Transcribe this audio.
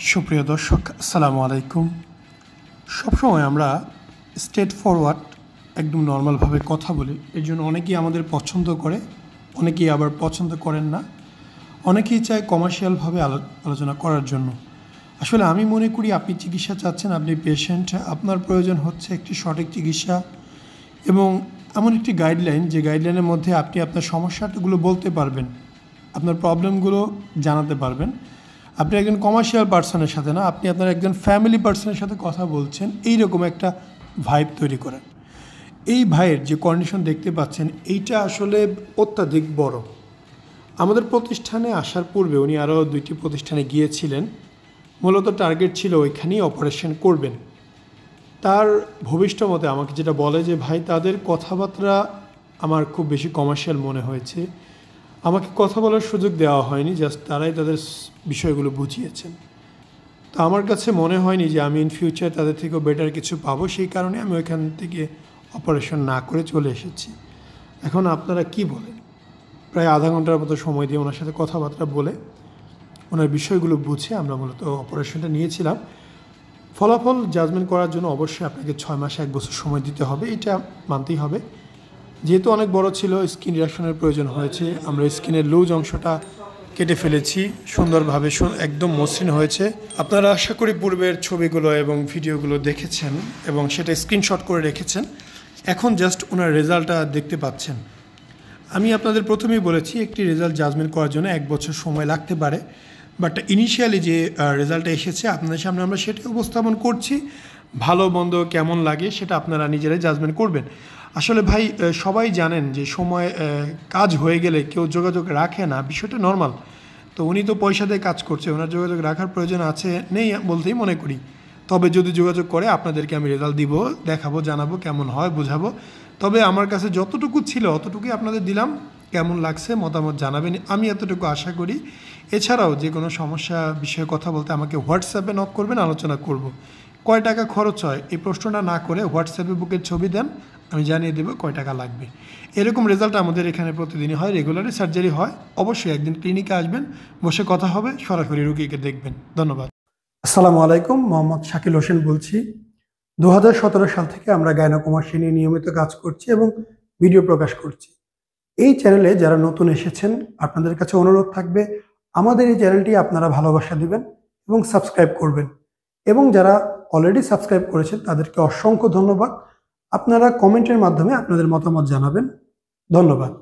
সুপ্রিয় দর্শক, আসসালামু আলাইকুম। সবসময় আমরা স্ট্রেট ফরওয়ার্ড একদম নর্মালভাবে কথা বলি। এর জন্য অনেকেই আমাদের পছন্দ করে, অনেকেই আবার পছন্দ করেন না, অনেকেই চায় কমার্শিয়ালভাবে আলোচনা করার জন্য। আসলে আমি মনে করি আপনি চিকিৎসা চাচ্ছেন, আপনি পেশেন্ট, আপনার প্রয়োজন হচ্ছে একটি সঠিক চিকিৎসা এবং এমন একটি গাইডলাইন যে গাইডলাইনের মধ্যে আপনি আপনার সমস্যাগুলো বলতে পারবেন, আপনার প্রবলেমগুলো জানাতে পারবেন। আপনি একজন কমার্শিয়াল পার্সনের সাথে না, আপনি আপনার একজন ফ্যামিলি পার্সনের সাথে কথা বলছেন, এইরকম একটা ভাইব তৈরি করেন। এই ভাইয়ের যে কন্ডিশন দেখতে পাচ্ছেন, এইটা আসলে অত্যাধিক বড়। আমাদের প্রতিষ্ঠানে আসার পূর্বে উনি আরও 2টি প্রতিষ্ঠানে গিয়েছিলেন। মূলত টার্গেট ছিল ওইখানেই অপারেশন করবেন। তার ভবিষ্যৎ মতে আমাকে যেটা বলে যে ভাই, তাদের কথাবার্তা আমার খুব বেশি কমার্শিয়াল মনে হয়েছে, আমাকে কথা বলার সুযোগ দেওয়া হয়নি, জাস্ট তারাই তাদের বিষয়গুলো বুঝিয়েছেন। তো আমার কাছে মনে হয়নি যে আমি ইন ফিউচার তাদের থেকেও বেটার কিছু পাবো, সেই কারণে আমি ওইখান থেকে অপারেশন না করে চলে এসেছি। এখন আপনারা কি বলেন? প্রায় আধা ঘন্টার মতো সময় দিয়ে ওনার সাথে কথাবার্তা বলে ওনার বিষয়গুলো বুঝে আমরা মূলত অপারেশনটা নিয়েছিলাম। ফলাফল জাজমেন্ট করার জন্য অবশ্যই আপনাকে 6 মাস 1 বছর সময় দিতে হবে, এটা মানতেই হবে। যেহেতু অনেক বড় ছিল, স্কিন রিডাকশনের প্রয়োজন হয়েছে, আমরা স্কিনের লুজ অংশটা কেটে ফেলেছি সুন্দরভাবে, একদম মসৃণ হয়েছে। আপনারা আশা করি পূর্বের ছবিগুলো এবং ভিডিওগুলো দেখেছেন এবং সেটা স্ক্রিনশট করে রেখেছেন। এখন জাস্ট ওনার রেজাল্টটা দেখতে পাচ্ছেন। আমি আপনাদের প্রথমেই বলেছি একটি রেজাল্ট জাজমেন্ট করার জন্য 1 বছর সময় লাগতে পারে, বাট ইনিশিয়ালি যে রেজাল্টটা এসেছে আপনাদের সামনে আমরা সেটা উপস্থাপন করছি। ভালো মন্দ কেমন লাগে সেটা আপনারা নিজেরাই জাজমেন্ট করবেন। আসলে ভাই, সবাই জানেন যে সময় কাজ হয়ে গেলে কেউ যোগাযোগ রাখে না, বিষয়টা নর্মাল। তো উনি তো পয়সা দিয়ে কাজ করছে, ওনার যোগাযোগ রাখার প্রয়োজন আছে নেই বলতেই মনে করি। তবে যদি যোগাযোগ করে আপনাদেরকে আমি রেজাল্ট দিব, দেখাবো, জানাবো, কেমন হয় বোঝাবো। তবে আমার কাছে যতটুকু ছিল অতটুকুই আপনাদের দিলাম। কেমন লাগছে মতামত জানাবেন, আমি এতটুকু আশা করি। এছাড়াও যে কোনো সমস্যা বিষয়ে কথা বলতে আমাকে হোয়াটসঅ্যাপে নক করবেন, আলোচনা করব। কয় টাকা খরচ হয় এই প্রশ্নটা না করে হোয়াটসঅ্যাপে বুকের ছবি দেন, আমি জানিয়ে দেবো কয় টাকা লাগবে। এরকম রেজাল্ট আমাদের এখানে প্রতিদিনই হয়, রেগুলারই সার্জারি হয়। অবশ্যই একদিন ক্লিনিকে আসবেন, বসে কথা হবে, সরাসরি রুগীকে দেখবেন। ধন্যবাদ। আসসালামু আলাইকুম, মোহাম্মদ শাকিল হোসেন বলছি। 2017 সাল থেকে আমরা গাইনোকমার্সি নিয়ে নিয়মিত কাজ করছি এবং ভিডিও প্রকাশ করছি। এই চ্যানেলে যারা নতুন এসেছেন, আপনাদের কাছে অনুরোধ থাকবে আমাদের এই চ্যানেলটি আপনারা ভালোবাসা দিবেন এবং সাবস্ক্রাইব করবেন। এবং যারা অলরেডি সাবস্ক্রাইব করেছেন তাদেরকে অসংখ্য ধন্যবাদ। আপনারা কমেন্টের মাধ্যমে আপনাদের মতামত জানাবেন। ধন্যবাদ।